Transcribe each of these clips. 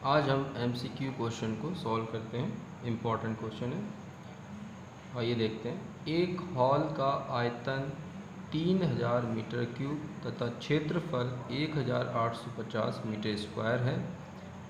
आज हम MCQ question को सॉल्व करते हैं। इम्पॉर्टेंट क्वेश्चन है। आइए देखते हैं। एक हॉल का आयतन 3000 मीटर क्यूब तथा क्षेत्रफल 1850 मीटर स्क्वायर है।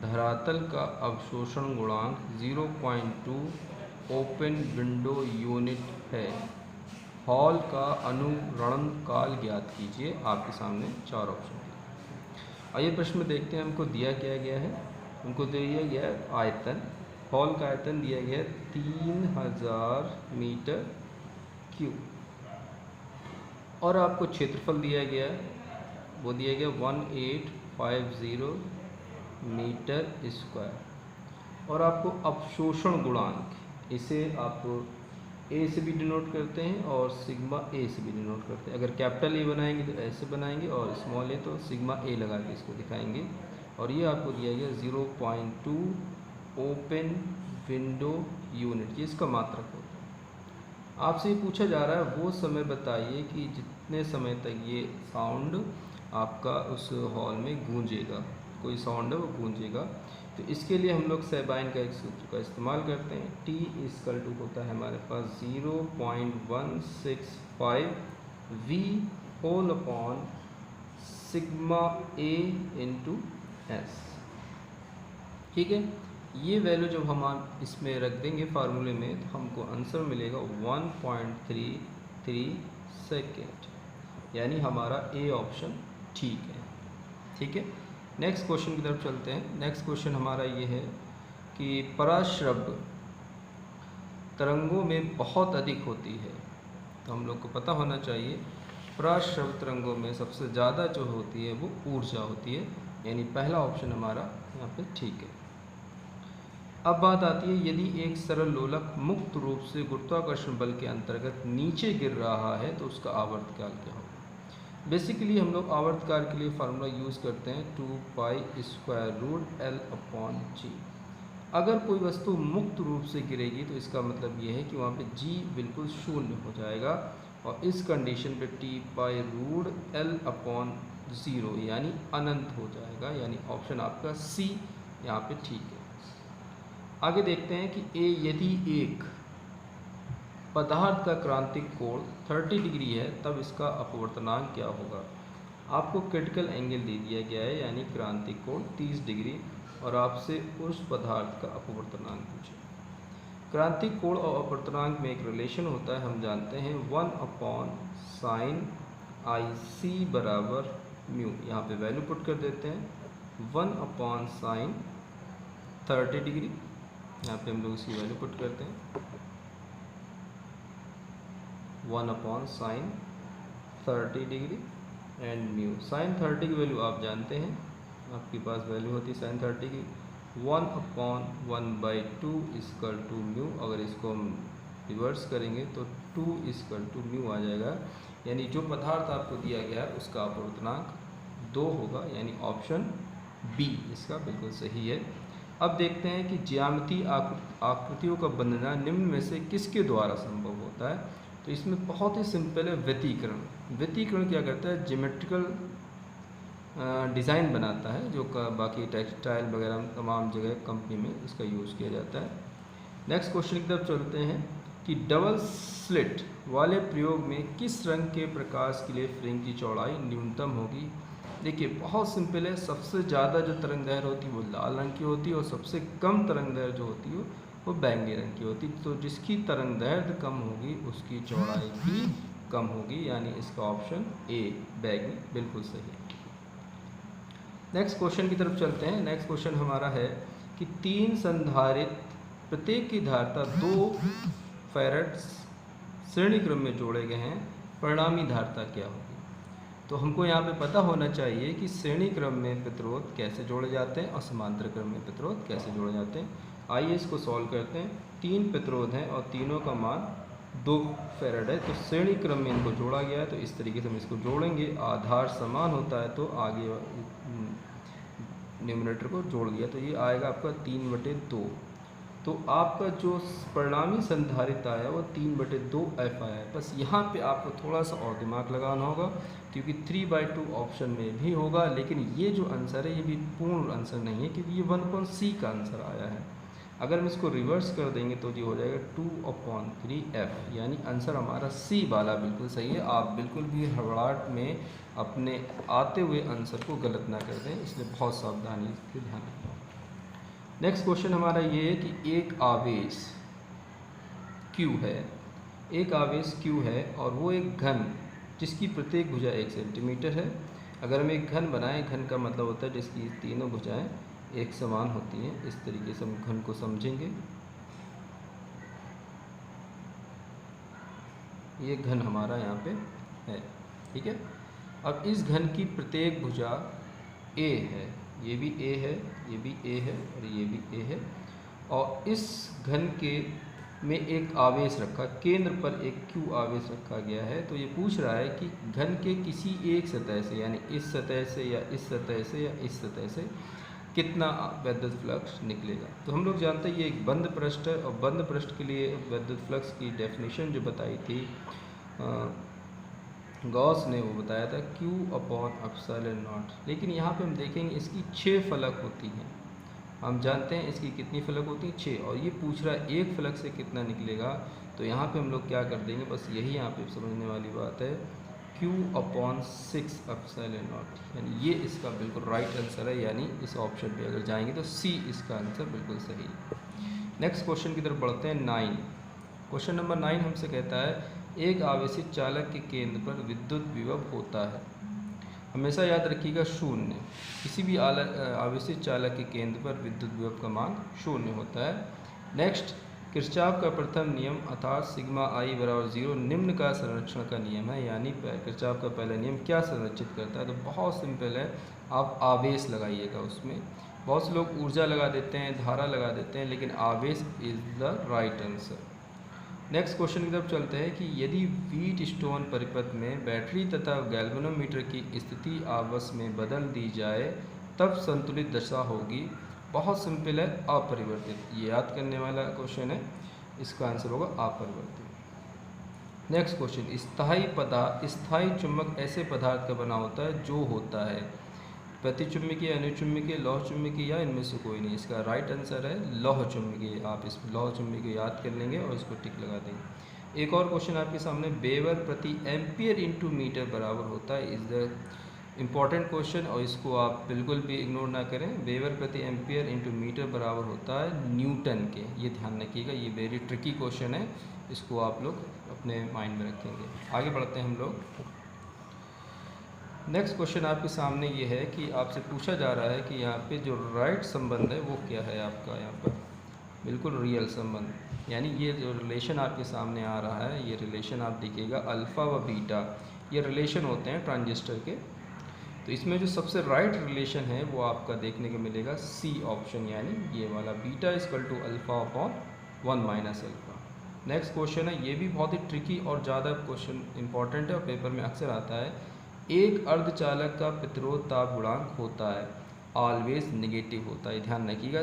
धरातल का अवशोषण गुणांक 0.2 ओपन विंडो यूनिट है। हॉल का अनुरणन काल ज्ञात कीजिए। आपके सामने चार ऑप्शन है। आइए प्रश्न में देखते हैं हमको दिया क्या गया है। उनको दिया गया है आयतन, हॉल का आयतन दिया गया है 3000 मीटर क्यूब और आपको क्षेत्रफल दिया गया है, वो दिया गया 1850 मीटर स्क्वायर और आपको अवशोषण गुणांक, इसे आप ए से भी डिनोट करते हैं और सिग्मा ए से भी डिनोट करते हैं। अगर कैपिटल ए बनाएंगे तो ऐसे बनाएंगे और स्मॉल ए तो सिग्मा ए लगा के इसको दिखाएंगे। और ये आपको दिया गया 0.2 ओपन विंडो यूनिट, ये इसका मात्रक होता है। आपसे ये पूछा जा रहा है वो समय बताइए कि जितने समय तक ये साउंड आपका उस हॉल में गूंजेगा, कोई साउंड है वो गूंजेगा। तो इसके लिए हम लोग सेबाइन का एक सूत्र का इस्तेमाल करते हैं। T इक्वल टू होता है हमारे पास 0.165 V whole upon sigma A into S. ठीक है, ये वैल्यू जब हम इसमें रख देंगे फार्मूले में तो हमको आंसर मिलेगा 1.33 सेकेंड, यानी हमारा ए ऑप्शन ठीक है। ठीक है, नेक्स्ट क्वेश्चन की तरफ चलते हैं। नेक्स्ट क्वेश्चन हमारा ये है कि पराश्रव्य तरंगों में बहुत अधिक होती है। तो हम लोग को पता होना चाहिए पराश्रव्य तरंगों में सबसे ज़्यादा जो होती है वो ऊर्जा होती है, यानी पहला ऑप्शन हमारा यहाँ पे ठीक है। अब बात आती है, यदि एक सरल लोलक मुक्त रूप से गुरुत्वाकर्षण बल के अंतर्गत नीचे गिर रहा है तो उसका आवर्तकाल क्या होगा। बेसिकली हम लोग आवर्तकाल के लिए फार्मूला यूज़ करते हैं 2π√L/g। अगर कोई वस्तु मुक्त रूप से गिरेगी तो इसका मतलब ये है कि वहाँ पे g बिल्कुल शून्य हो जाएगा और इस कंडीशन पे T/√L/0 यानी अनंत हो जाएगा, यानी ऑप्शन आपका सी यहाँ पे ठीक है। आगे देखते हैं कि यदि एक पदार्थ का क्रांतिक कोण 30 डिग्री है तब इसका अपवर्तनांक क्या होगा। आपको क्रिटिकल एंगल दे दिया गया है, यानी क्रांतिक कोण 30 डिग्री और आपसे उस पदार्थ का अपवर्तनांक पूछे। क्रांतिक कोण और अपवर्तनांक में एक रिलेशन होता है, हम जानते हैं 1/sin IC बराबर म्यू। यहाँ पे वैल्यू पुट कर देते हैं 1/sin 30 डिग्री, यहाँ पे हम लोग इसकी वैल्यू पुट करते हैं 1/sin 30 degree and mu. sin 30 की वैल्यू आप जानते हैं, आपके पास वैल्यू होती है sin 30 की 1/1/2 इक्वल टू म्यू। अगर इसको हम रिवर्स करेंगे तो 2 इक्वल टू म्यू आ जाएगा, यानी जो पदार्थ आपको दिया गया है उसका अपवर्तनांक 2 होगा, यानी ऑप्शन बी इसका बिल्कुल सही है। अब देखते हैं कि ज्यामितीय आकृतियों का बनना निम्न में से किसके द्वारा संभव होता है। तो इसमें बहुत ही सिंपल है, व्यतिकरण। व्यतिकरण क्या करता है, ज्योमेट्रिकल डिज़ाइन बनाता है, जो बाकी टेक्सटाइल वगैरह तमाम जगह कंपनी में इसका यूज़ किया जाता है। नेक्स्ट क्वेश्चन की तरफ चलते हैं कि डबल स्लिट वाले प्रयोग में किस रंग के प्रकाश के लिए फ्रिंज की चौड़ाई न्यूनतम होगी। देखिए बहुत सिंपल है, सबसे ज़्यादा जो तरंग दैर्घ्य होती है वो लाल रंग की होती है और सबसे कम तरंग दैर्घ्य जो होती है वो बैंगनी रंग की होती है। तो जिसकी तरंग दैर्घ्य कम होगी उसकी चौड़ाई भी कम होगी, यानी इसका ऑप्शन ए बैंगनी बिल्कुल सही है। नेक्स्ट क्वेश्चन की तरफ चलते हैं। नेक्स्ट क्वेश्चन हमारा है कि 3 संधारित्र प्रत्येक की धारिता 2 फैराड श्रेणी क्रम में जोड़े गए हैं, परिणामी धारिता क्या होगी। तो हमको यहाँ पे पता होना चाहिए कि श्रेणी क्रम में प्रतिरोध कैसे जोड़े जाते हैं और समांतर क्रम में प्रतिरोध कैसे जोड़े जाते हैं। आइए इसको सॉल्व करते हैं। 3 प्रतिरोध हैं और तीनों का मान 2 फैराड है, तो श्रेणी क्रम में इनको जोड़ा गया है। तो इस तरीके से हम इसको जोड़ेंगे, आधार समान होता है तो आगे न्यूमरेटर को जोड़ दिया, तो ये आएगा आपका 3/2। तो आपका जो परिणामी संधारित्र आया वो 3/2 F आया है। बस यहाँ पे आपको थोड़ा सा और दिमाग लगाना होगा, क्योंकि 3/2 ऑप्शन में भी होगा, लेकिन ये जो आंसर है ये भी पूर्ण आंसर नहीं है, क्योंकि ये 1/c का आंसर आया है। अगर हम इसको रिवर्स कर देंगे तो ये हो जाएगा 2/3F, यानी आंसर हमारा सी वाला बिल्कुल सही है। आप बिल्कुल भी हड़बड़ाहट में अपने आते हुए आंसर को गलत ना कर दें, इसलिए बहुत सावधानी से ध्यान रखें। नेक्स्ट क्वेश्चन हमारा ये है कि एक आवेश Q है, एक आवेश Q है और वो एक घन जिसकी प्रत्येक भुजा 1 सेंटीमीटर है। अगर हम एक घन बनाएं, घन का मतलब होता है जिसकी तीनों भुजाएं एक समान होती हैं। इस तरीके से हम घन को समझेंगे। ये घन हमारा यहाँ पे है, ठीक है। अब इस घन की प्रत्येक भुजा A है, ये भी A है, ये भी A है और ये भी A है, और इस घन के में एक आवेश रखा, केंद्र पर एक Q आवेश रखा गया है। तो ये पूछ रहा है कि घन के किसी एक सतह से, यानी इस सतह से या इस सतह से या इस सतह से कितना विद्युत फ्लक्स निकलेगा। तो हम लोग जानते हैं ये एक बंद पृष्ठ है, और बंद पृष्ठ के लिए विद्युत फ्लक्स की डेफिनेशन जो बताई थी गॉस ने, वो बताया था Q/ε0। लेकिन यहाँ पे हम देखेंगे इसकी 6 फलक होती हैं। हम जानते हैं इसकी कितनी फलक होती हैं, 6, और ये पूछ रहा है एक फलक से कितना निकलेगा। तो यहाँ पे हम लोग क्या कर देंगे, बस यही यहाँ पे समझने वाली बात है, Q/6ε0, यानी ये इसका बिल्कुल राइट आंसर है। यानी इस ऑप्शन पे अगर जाएंगे तो सी इसका आंसर बिल्कुल सही है। नेक्स्ट क्वेश्चन की तरफ बढ़ते हैं। 9, क्वेश्चन नंबर 9 हमसे कहता है एक आवेशित चालक के केंद्र पर विद्युत विभव होता है। हमेशा याद रखिएगा 0। किसी भी आवेशित चालक के केंद्र पर विद्युत विभव का मान 0 होता है। नेक्स्ट, किरचॉफ का प्रथम नियम अर्थात सिग्मा I = 0 निम्न का संरक्षण का नियम है। यानी किरचॉफ का पहला नियम क्या संरक्षित करता है, तो बहुत सिंपल है, आप आवेश लगाइएगा उसमें। बहुत से लोग ऊर्जा लगा देते हैं, धारा लगा देते हैं, लेकिन आवेश is the right answer. Next question की तरफ चलते हैं कि यदि व्हीटस्टोन परिपथ में बैटरी तथा गैल्वेनोमीटर की स्थिति आपस में बदल दी जाए तब संतुलित दशा होगी। बहुत सिंपल है, अपरिवर्तित। ये याद करने वाला क्वेश्चन है, इसका आंसर होगा अपरिवर्तित। नेक्स्ट क्वेश्चन, स्थायी चुंबक ऐसे पदार्थ का बना होता है जो होता है प्रतिचुंबकीय, अनुचुंबकीय, लौह चुंबकीय या इनमें से कोई नहीं। इसका राइट आंसर है लौह चुंबकीय। आप इस लौह चुंबकीय याद कर लेंगे और इसको टिक लगा देंगे। एक और क्वेश्चन आपके सामने, वेबर प्रति एम्पियर इंटू मीटर बराबर होता है। इज़ द इम्पॉर्टेंट क्वेश्चन, और इसको आप बिल्कुल भी इग्नोर ना करें। वेबर प्रति एम्पियर इंटू मीटर बराबर होता है न्यूटन के। ये ध्यान रखिएगा, ये वेरी ट्रिकी क्वेश्चन है, इसको आप लोग अपने माइंड में रखेंगे। आगे बढ़ते हैं हम लोग। नेक्स्ट क्वेश्चन आपके सामने ये है कि आपसे पूछा जा रहा है कि यहाँ पे जो राइट संबंध है वो क्या है आपका, यहाँ पर बिल्कुल रियल संबंध, यानी ये जो रिलेशन आपके सामने आ रहा है, ये रिलेशन आप देखिएगा अल्फ़ा व बीटा, ये रिलेशन होते हैं ट्रांजिस्टर के। तो इसमें जो सबसे राइट रिलेशन है वो आपका देखने को मिलेगा सी ऑप्शन, यानी ये वाला बीटा = α/1 - अल्फ़ा। नेक्स्ट क्वेश्चन है, ये भी बहुत ही ट्रिकी और ज़्यादा क्वेश्चन इंपॉर्टेंट है और पेपर में अक्सर आता है। एक अर्धचालक का प्रतिरोध ताप गुणांक होता है, ऑलवेज नेगेटिव होता है। ध्यान रखिएगा,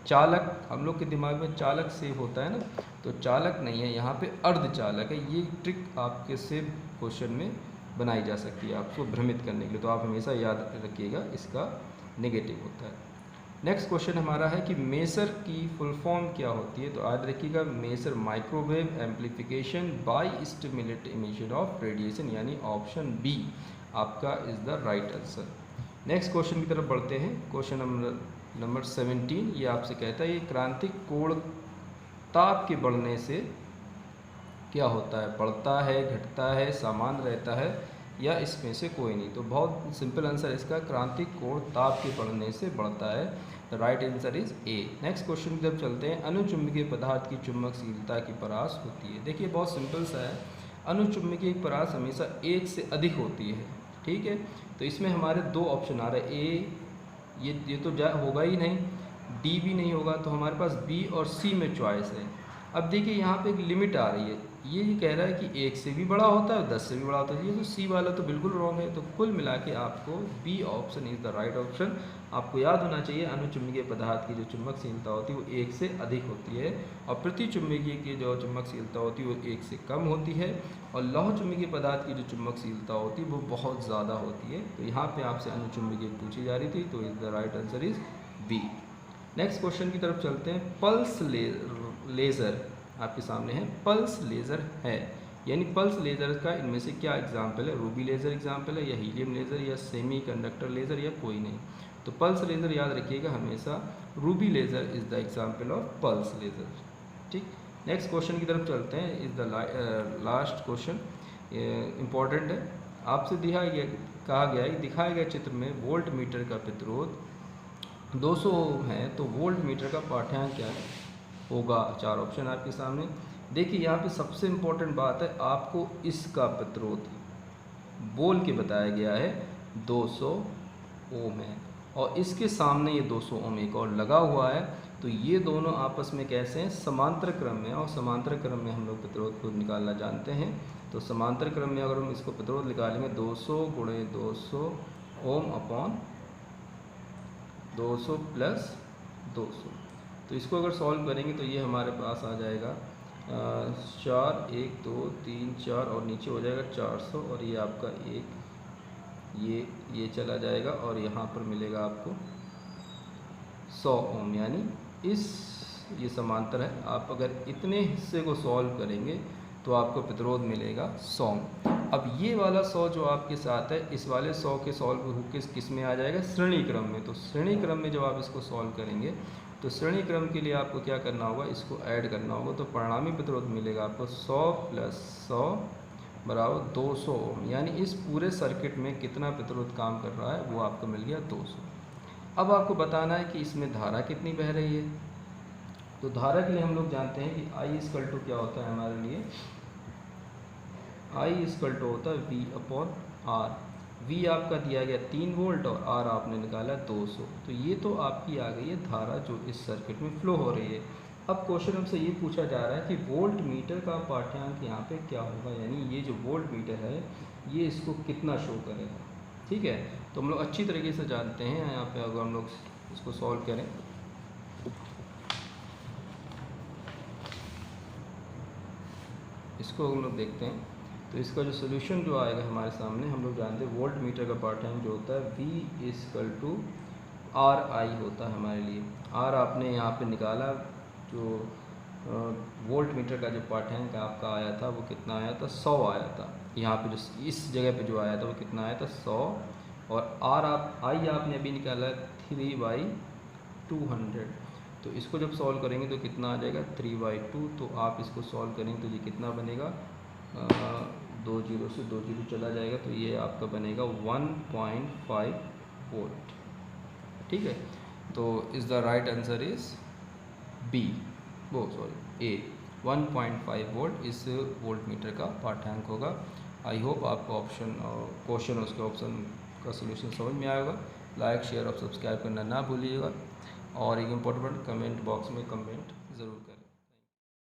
चालक हम लोग के दिमाग में चालक सेव होता है ना, तो चालक नहीं है, यहाँ पे अर्धचालक है। ये ट्रिक आपके सेव क्वेश्चन में बनाई जा सकती है आपको भ्रमित करने के लिए, तो आप हमेशा याद रखिएगा इसका नेगेटिव होता है। नेक्स्ट क्वेश्चन हमारा है कि मेसर की फुल फॉर्म क्या होती है, तो याद रखिएगा maser microwave amplification by stimulated emission of radiation, यानी ऑप्शन बी आपका is the right answer. Next question की तरफ बढ़ते हैं। क्वेश्चन नंबर 17, ये आपसे कहता है ये क्रांतिक कोण ताप के बढ़ने से क्या होता है, बढ़ता है, घटता है, समान रहता है या इसमें से कोई नहीं। तो बहुत सिंपल आंसर इसका, क्रांतिक कोण ताप के बढ़ने से बढ़ता है। The right answer is a. Next question की तरफ चलते हैं। अनुचुंबकीय पदार्थ की चुंबकशीलता की परास होती है। देखिए बहुत सिंपल सा है, अनुचुंबकीय परास हमेशा 1 से अधिक होती है, ठीक है। तो इसमें हमारे 2 ऑप्शन आ रहे हैं, ए ये तो होगा ही नहीं, डी भी नहीं होगा, तो हमारे पास बी और सी में चॉइस है। अब देखिए यहाँ पे एक लिमिट आ रही है, ये कह रहा है कि 1 से भी बड़ा होता है, 10 से भी बड़ा होता है। ये तो सी वाला तो बिल्कुल रॉन्ग है। तो कुल मिला के आपको B option is the right option. आपको याद होना चाहिए अनुचुंबकीय पदार्थ की जो चुंबकशीलता होती है वो 1 से अधिक होती है, और प्रतिचुंबकीय की जो चुंबकशीलता होती है वो 1 से कम होती है, और लौह चुंबकीय पदार्थ की जो चुंबकशीलता होती है वो बहुत ज़्यादा होती है। तो यहाँ पे आपसे अनुचुंबकीय पूछी जा रही थी, तो is the right answer is B. Next question की तरफ चलते हैं। पल्स लेज़र आपके सामने है, पल्स लेज़र है, यानी पल्स लेज़र का इनमें से क्या एग्जाम्पल है? रूबी लेज़र एग्जाम्पल है, या हीलियम लेज़र, या सेमी कंडक्टर लेज़र, या कोई नहीं। तो पल्स लेज़र याद रखिएगा हमेशा, Ruby laser is the example of pulse laser. ठीक, नेक्स्ट क्वेश्चन की तरफ चलते हैं। Is the last question, important है। आपसे कहा गया है, दिखाए गए चित्र में वोल्ट मीटर का प्रतिरोध 200 ओम है, तो वोल्ट मीटर का पाठ्यांक क्या होगा? 4 ऑप्शन आपके सामने। देखिए यहाँ पे सबसे इम्पोर्टेंट बात है, आपको इसका प्रतिरोध बोल के बताया गया है 200 ओम है, और इसके सामने ये 200 ओम एक और लगा हुआ है। तो ये दोनों आपस में कैसे हैं? समांतर क्रम में, और समांतर क्रम में हम लोग प्रतिरोध को निकालना जानते हैं। तो समांतर क्रम में अगर हम इसको प्रतिरोध निकालेंगे 200 गुणे 200 ओम अपॉन 200 प्लस 200, तो इसको अगर सॉल्व करेंगे तो ये हमारे पास आ जाएगा 4 1 2 3 4, और नीचे हो जाएगा 400, और ये आपका ये चला जाएगा, और यहाँ पर मिलेगा आपको 100 ओम, यानी ये समांतर है। आप अगर इतने हिस्से को सॉल्व करेंगे तो आपको प्रतिरोध मिलेगा 100। अब ये वाला 100 जो आपके साथ है, इस वाले 100 के सॉल्व किस में आ जाएगा? श्रेणी क्रम में। तो श्रेणी क्रम में जब आप इसको सॉल्व करेंगे तो श्रेणी क्रम के लिए आपको क्या करना होगा? इसको ऐड करना होगा। तो परिणामी प्रतिरोध मिलेगा आपको 100 प्लस 100 बराबर 200 ओम, यानी इस पूरे सर्किट में कितना प्रतिरोध काम कर रहा है वो आपको मिल गया 200। अब आपको बताना है कि इसमें धारा कितनी बह रही है। तो धारा के लिए हम लोग जानते हैं कि I इक्वल टू क्या होता है हमारे लिए? I इक्वल टू होता है V अपॉन R। V आपका दिया गया 3 वोल्ट और R आपने निकाला 200। तो ये तो आपकी आ गई है धारा जो इस सर्किट में फ्लो हो रही है। अब क्वेश्चन हमसे ये पूछा जा रहा है कि वोल्ट मीटर का पाठ्यांक यहाँ पे क्या होगा, यानी ये जो वोल्ट मीटर है ये इसको कितना शो करेगा। ठीक है, तो हम लोग अच्छी तरीके से जानते हैं। यहाँ पे अगर हम लोग इसको सॉल्व करें, इसको हम लोग देखते हैं, तो इसका जो सोल्यूशन जो आएगा हमारे सामने, हम लोग जानते हैं वोल्ट मीटर का पाठ्यांक जो होता है V इक्वल टू RI होता है हमारे लिए। R आपने यहाँ पे निकाला, जो वोल्ट मीटर का जो पाठ्यांक आपका आया था वो कितना आया था? 100 आया था। यहाँ पे जो इस जगह पे जो आया था वो कितना आया था? 100, और I आपने अभी निकाला 3/200। तो इसको जब सॉल्व करेंगे तो कितना आ जाएगा? 3/2। तो आप इसको सॉल्व करेंगे तो ये कितना बनेगा? 2 जीरो से 2 जीरो चला जाएगा, तो ये आपका बनेगा 1.5 वोल्ट। ठीक है, तो is the right answer is B, A, 1.5 volt इस वोल्ट मीटर का पाठ्यांक होगा। आई होप आपको क्वेश्चन उसके ऑप्शन का सोल्यूशन समझ में आएगा। लाइक, शेयर और सब्सक्राइब करना ना भूलिएगा, और एक इम्पोर्टेंट कमेंट बॉक्स में कमेंट ज़रूर करें।